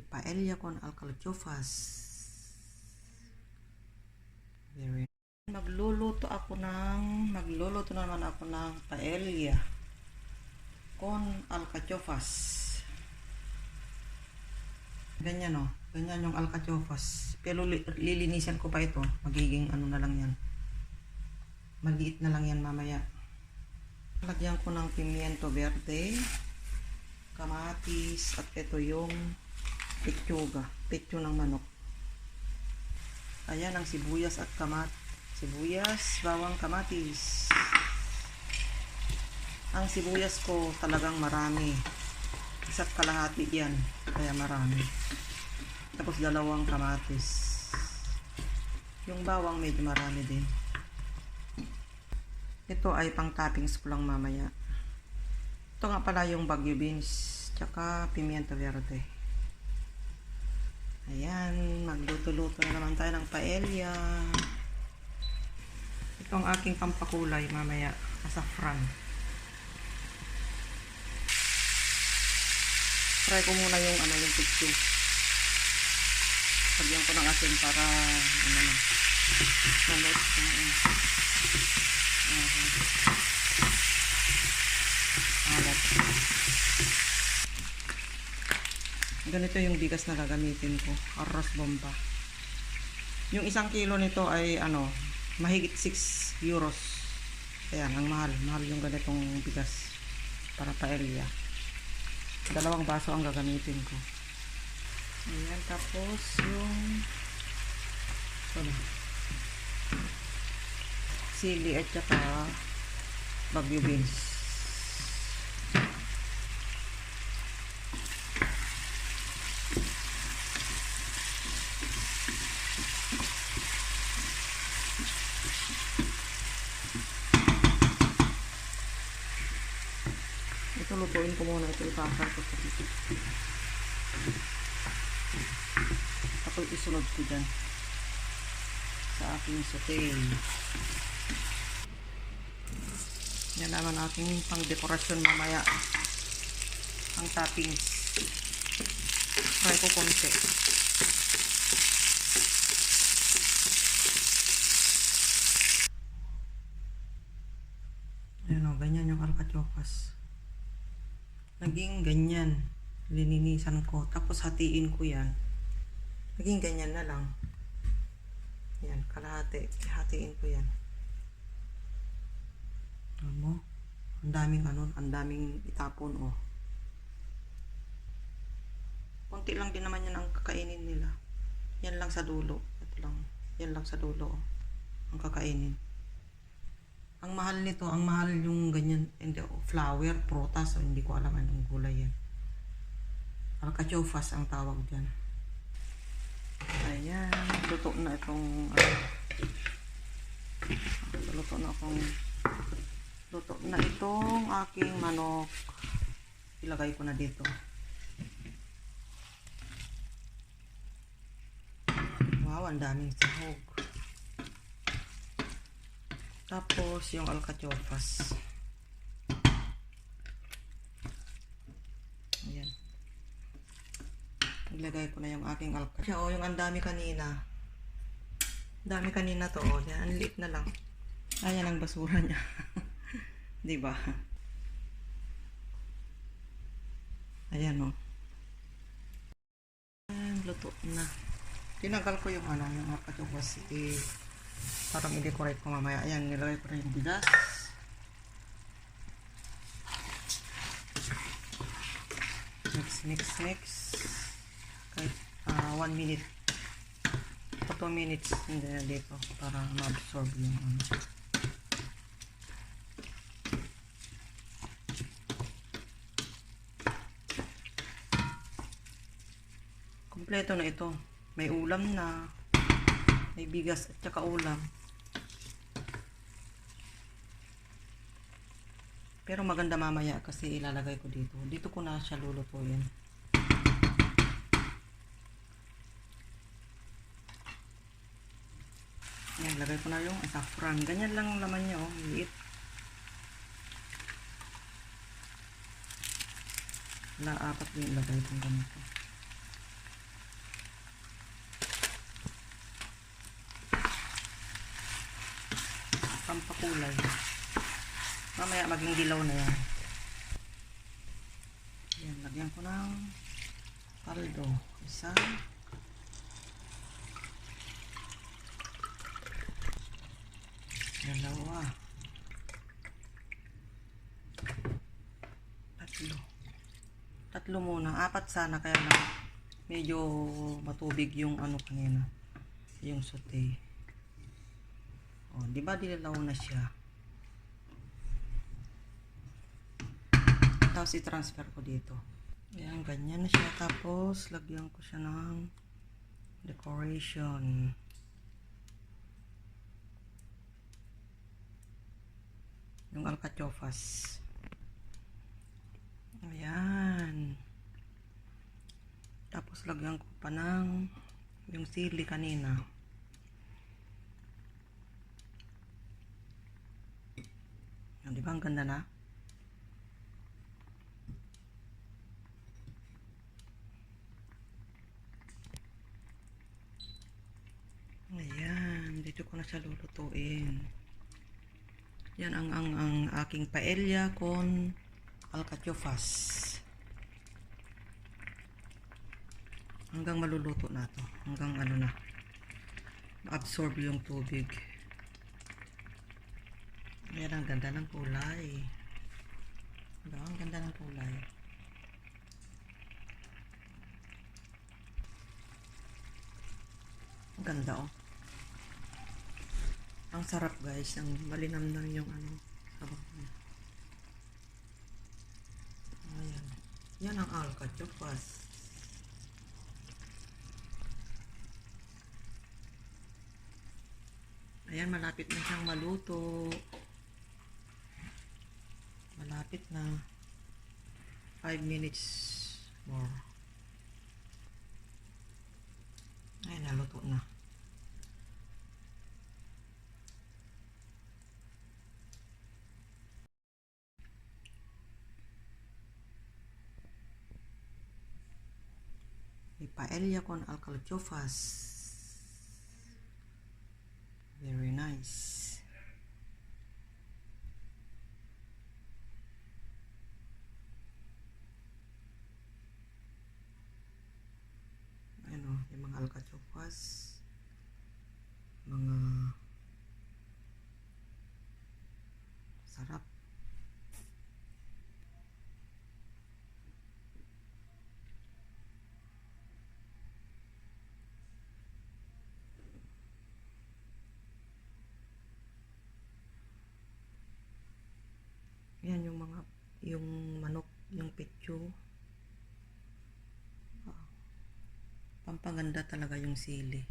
paella con alcachofas. Magluluto naman ako ng paella con alcachofas. Ganyan o. Ganyan yung alcachofas. Pero lilinisan ko pa ito. Magiging ano na lang yan. Maliit na lang yan mamaya. Lagyan ko ng pimiento verde, kamatis, at ito yung petso ng manok. Ayan ang sibuyas at sibuyas, bawang, kamatis. Ang sibuyas ko talagang marami. Isa't kalahati yan, kaya marami. Tapos 2 kamatis. Yung bawang medyo marami din. Ito ay pang toppings ko lang mamaya. Ito nga pala yung Baguio beans, tsaka pimiento verde. Ayan, magluto-luto na naman tayo ng paella. Ito ang aking pampakulay mamaya, asafran. Try ko muna yung yung picture. Sagyan ko ng asin para malot alat. Ganito yung bigas na gagamitin ko, arroz bomba. Yung 1 kilo nito ay mahigit 6 euros. Ayan, ang mahal yung ganitong bigas para paella. 2 baso ang gagamitin ko. Ayan, tapos yung sili at saka Baguio beans. Ito lutuin ko muna, ito ipasar ko sa dito. Tapos isunod ko dyan sa aking sauté. Yan naman aking pang dekorasyon mamaya, ang toppings. Try ko konti. Ayan o, ganyan yung alcachofas. Naging ganyan, lininisan ko, tapos hatiin ko yan. Naging ganyan na lang. Yan, kalahati. Hatiin ko yan. Alam mo? Ang daming itapon, oh. Konti lang din naman yan ang kakainin nila. Yan lang sa dulo. Ito lang. Yan lang sa dulo, oh. Ang kakainin. Ang mahal nito, ang mahal yung ganyan, hindi, flour, prutas, hindi ko alam anong gulay yan. Alcachofas ang tawag dyan. Ayan, luto na itong luto na itong aking manok. Ilagay ko na dito. Wow, ang daming sahog. Tapos yung alcachofas. Ayan. Ilagay ko na yung aking alcachofas. Oh, yung ang dami kanina. Dami kanina to, oh. Yan, ang liit na lang. Ayan ang basura niya. 'Di ba? Ayan, oh. Ayan, luto na. Tinanggal ko yung yung alcachofas. Parang i-decorate ko mamaya. Ayan, nilagay ko na yung bigas. Mix. Kahit 1 minute o 2 minutes hindi na dito para ma-absorb yung Kompleto na ito. May ulam na. May bigas at saka ulam. Pero maganda mamaya kasi ilalagay ko dito. Dito ko na siya lulutuin. Yan, lagay ko na yung saffron. Ganyan lang ang laman niya, oh. Liit. Wala, 4 yung lagay kong ganito. kulay. Mamaya maging dilaw na yan. Yan, lagyan ko ng kaldo. Isa. Dalawa. Tatlo muna. 4 sana, kaya lang medyo matubig yung ano kanina. Yung saute. O, di ba dilaw na siya? Tapos i-transfer ko dito. Ayan, ganyan na siya. Tapos, lagyan ko siya ng decoration. Yung alcachofas. Ayan. Tapos, lagyan ko pa ng yung sili kanina. Ayan, di ba ang ganda na? Ayan, dito ko na siya lulutuin. Yan ang aking paella con alcachofas. Hanggang maluluto na to. Hanggang ano na. Ma-absorb yung tubig. Ayan, ang ganda ng kulay. Diba? Ang ganda ng kulay. Ang ganda, oh. Ang sarap, guys. Ang malinamnam yung ano, sarap niya. Ayan. Yan ang alcachofas. Ayan, malapit na siyang maluto. Malapit na. 5 minutes more. Ayan, naluto na. May paella con alcachofas. Very nice. Ano, yung mga alcachofas. Mga sarap. Yan yung mga, yung manok, yung petyo. Pampaganda talaga yung sili.